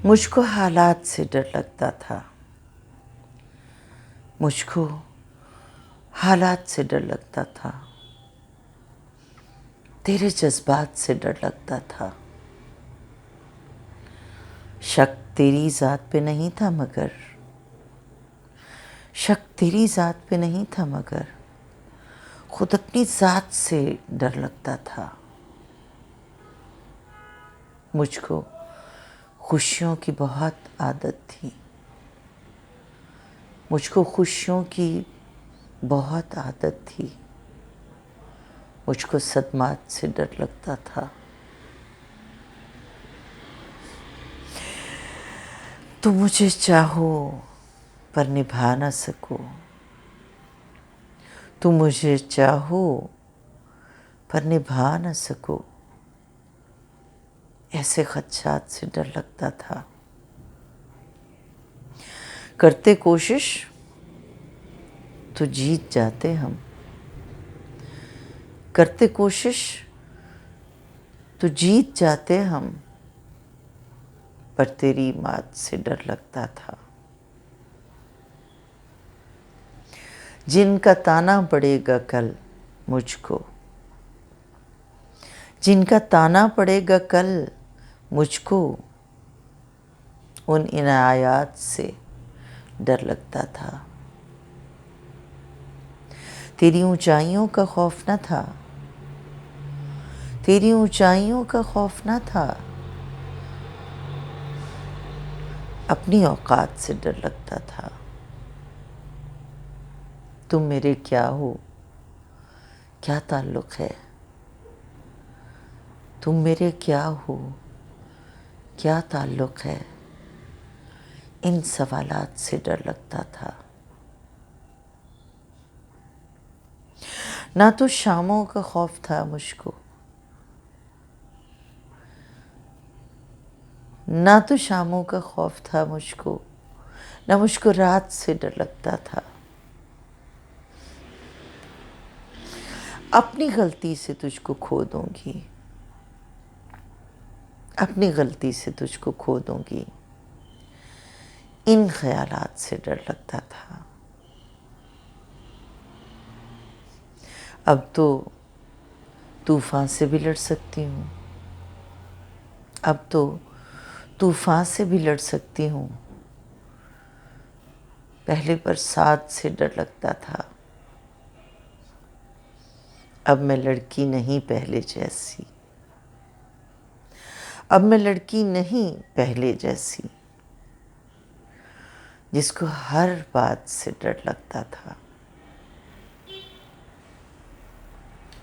मुझको हालात से डर लगता था, मुझको हालात से डर लगता था, तेरे जज्बात से डर लगता था। शक तेरी ज़ात पे नहीं था मगर, शक तेरी ज़ात पे नहीं था मगर खुद अपनी ज़ात से डर लगता था। मुझको खुशियों की बहुत आदत थी, मुझको खुशियों की बहुत आदत थी, मुझको सदमात से डर लगता था। तुम मुझे चाहो पर निभा न सको, तुम मुझे चाहो पर निभा न सको, ऐसे खदशात से डर लगता था। करते कोशिश तो जीत जाते हम, करते कोशिश तो जीत जाते हम, पर तेरी मात से डर लगता था। जिनका ताना पड़ेगा कल मुझको, जिनका ताना पड़ेगा कल मुझको, उन इनायात से डर लगता था। तेरी ऊंचाइयों का खौफ न था, तेरी ऊंचाइयों का खौफ न था, अपनी औकात से डर लगता था। तुम मेरे क्या हो, क्या ताल्लुक़ है, तुम मेरे क्या हो, क्या ताल्लुक़ है, इन सवालात से डर लगता था। ना तो शामों का खौफ था मुझको, ना तो शामों का खौफ था मुझको, ना मुझको रात से डर लगता था। अपनी गलती से तुझको खो दूंगी, अपनी गलती से तुझको खो दूंगी, इन ख्यालात से डर लगता था। अब तो तूफान से भी लड़ सकती हूँ, अब तो तूफान से भी लड़ सकती हूँ, पहले बरसात से डर लगता था। अब मैं लड़की नहीं पहले जैसी, अब मैं लड़की नहीं पहले जैसी, जिसको हर बात से डर लगता था।